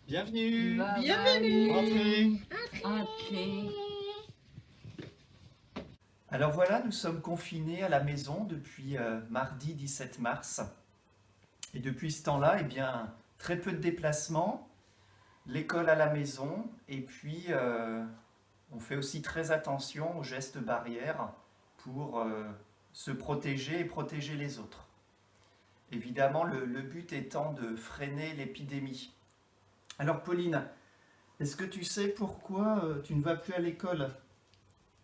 Bienvenue. Bienvenue. Entrez. Entrez. Alors voilà, nous sommes confinés à la maison depuis mardi 17 mars. Et depuis ce temps-là, eh bien, très peu de déplacements, l'école à la maison, et puis on fait aussi très attention aux gestes barrières pour se protéger et protéger les autres. Évidemment, le but étant de freiner l'épidémie. Alors Pauline, est-ce que tu sais pourquoi tu ne vas plus à l'école?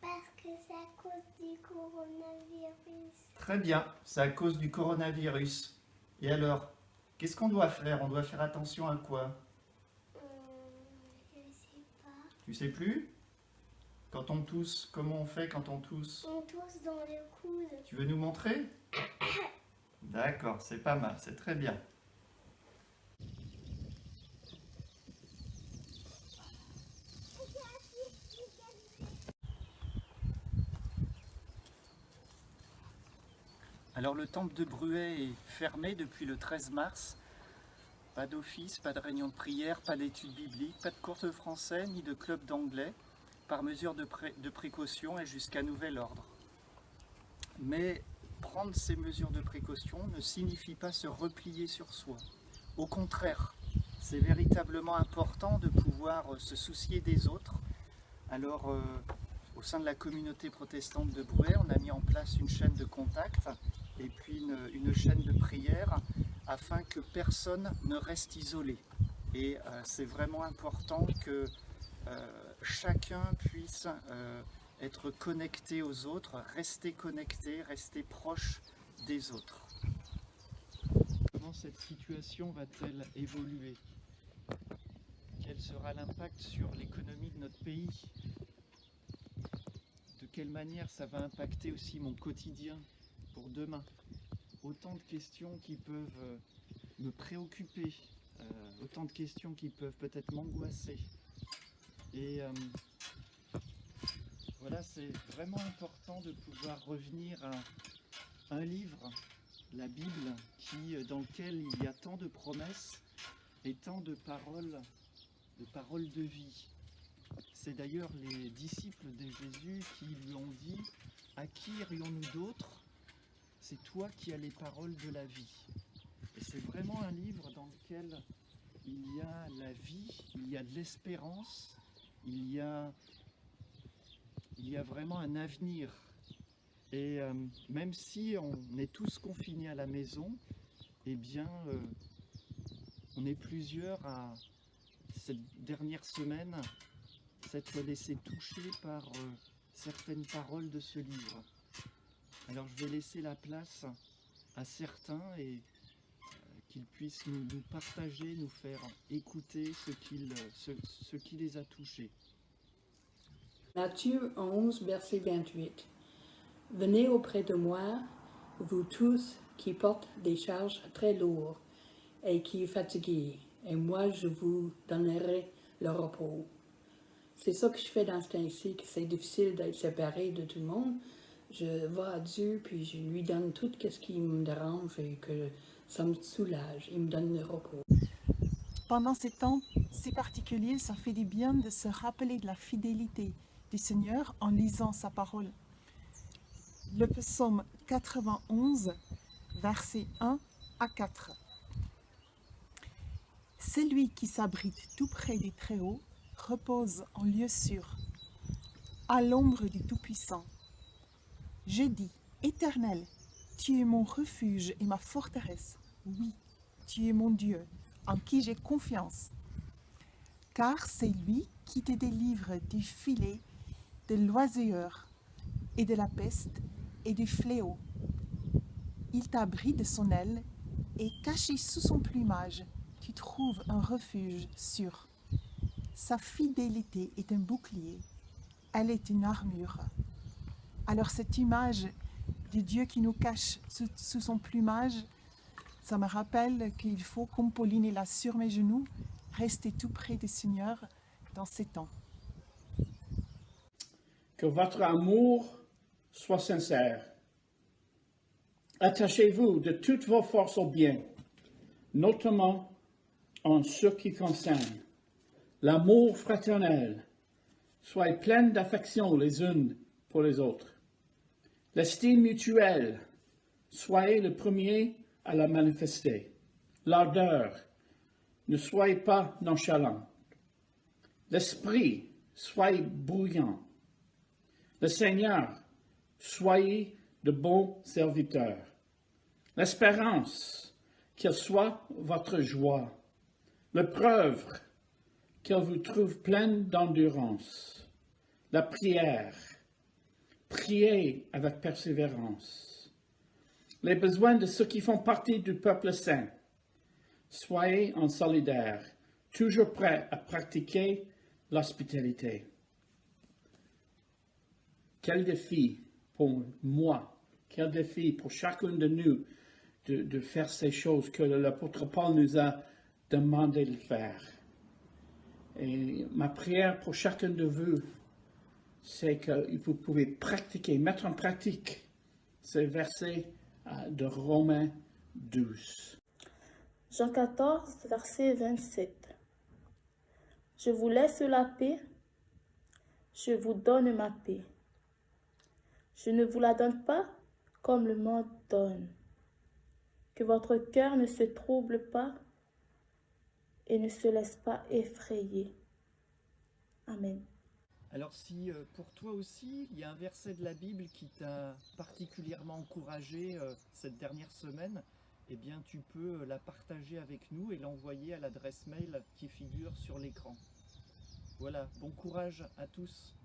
Parce que c'est à cause du coronavirus. Très bien, c'est à cause du coronavirus. Et alors, qu'est-ce qu'on doit faire? On doit faire attention à quoi? Je sais pas. Tu sais plus? Quand on tousse, comment on fait quand on tousse? On tousse dans le coude. Tu veux nous montrer? D'accord, c'est pas mal, c'est très bien. Alors le temple de Bruay est fermé depuis le 13 mars. Pas d'office, pas de réunion de prière, pas d'études bibliques, pas de cours de français, ni de club d'anglais, par mesure de précaution et jusqu'à nouvel ordre. Mais prendre ces mesures de précaution ne signifie pas se replier sur soi. Au contraire, c'est véritablement important de pouvoir se soucier des autres. Alors, au sein de la communauté protestante de Bruay, on a mis en place une chaîne de contact et puis une chaîne de prière afin que personne ne reste isolé. Et c'est vraiment important que chacun puisse être connecté aux autres, rester connecté, rester proche des autres. Comment cette situation va-t-elle évoluer? Quel sera l'impact sur l'économie de notre pays? De quelle manière ça va impacter aussi mon quotidien pour demain? Autant de questions qui peuvent me préoccuper, autant de questions qui peuvent peut-être m'angoisser. Et voilà, c'est vraiment important de pouvoir revenir à un livre, la Bible, dans lequel il y a tant de promesses et tant de paroles de vie. C'est d'ailleurs les disciples de Jésus qui lui ont dit « À qui irions-nous d'autre? C'est toi qui as les paroles de la vie. » Et c'est vraiment un livre dans lequel il y a la vie, il y a de l'espérance, il y a vraiment un avenir. Et même si on est tous confinés à la maison, eh bien, on est plusieurs à, cette dernière semaine, s'être laissé toucher par certaines paroles de ce livre. Alors je vais laisser la place à certains et qu'ils puissent nous partager, nous faire écouter ce qui les a touchés. Matthieu 11, verset 28. Venez auprès de moi, vous tous qui portent des charges très lourdes et qui êtes fatigués, et moi je vous donnerai le repos. C'est ça que je fais dans ce temps-ci, que c'est difficile d'être séparé de tout le monde. Je vais à Dieu, puis je lui donne tout ce qui me dérange et que ça me soulage. Il me donne le repos. Pendant ces temps si particuliers, ça fait du bien de se rappeler de la fidélité du Seigneur en lisant sa parole. Le psaume 91, versets 1 à 4. Celui qui s'abrite tout près du Très-Haut repose en lieu sûr, à l'ombre du Tout-Puissant. Je dis, Éternel, tu es mon refuge et ma forteresse. Oui, tu es mon Dieu, en qui j'ai confiance. Car c'est lui qui te délivre du filet, de l'oiseilleur et de la peste et du fléau. Il t'abrite de son aile et caché sous son plumage, tu trouves un refuge sûr. Sa fidélité est un bouclier, elle est une armure. Alors cette image du Dieu qui nous cache sous son plumage, ça me rappelle qu'il faut, comme Pauline est là sur mes genoux, rester tout près du Seigneur dans ces temps. Que votre amour soit sincère. Attachez-vous de toutes vos forces au bien, notamment en ce qui concerne l'amour fraternel, soyez pleines d'affection les unes pour les autres. L'estime mutuelle, soyez le premier à la manifester. L'ardeur, ne soyez pas nonchalants. L'esprit, soyez bruyant. Le Seigneur, soyez de bons serviteurs. L'espérance, qu'elle soit votre joie. L'épreuve, qu'elle vous trouve pleine d'endurance. La prière, priez avec persévérance. Les besoins de ceux qui font partie du peuple saint. Soyez en solidaire, toujours prêts à pratiquer l'hospitalité. Quel défi pour moi, quel défi pour chacun de nous de faire ces choses que l'apôtre Paul nous a demandé de faire. Et ma prière pour chacun de vous, c'est que vous pouvez pratiquer, mettre en pratique ces versets de Romains 12. Jean 14, verset 27. Je vous laisse la paix, je vous donne ma paix. Je ne vous la donne pas comme le monde donne. Que votre cœur ne se trouble pas et ne se laisse pas effrayer. Amen. Alors si pour toi aussi, il y a un verset de la Bible qui t'a particulièrement encouragé cette dernière semaine, eh bien tu peux la partager avec nous et l'envoyer à l'adresse mail qui figure sur l'écran. Voilà, bon courage à tous.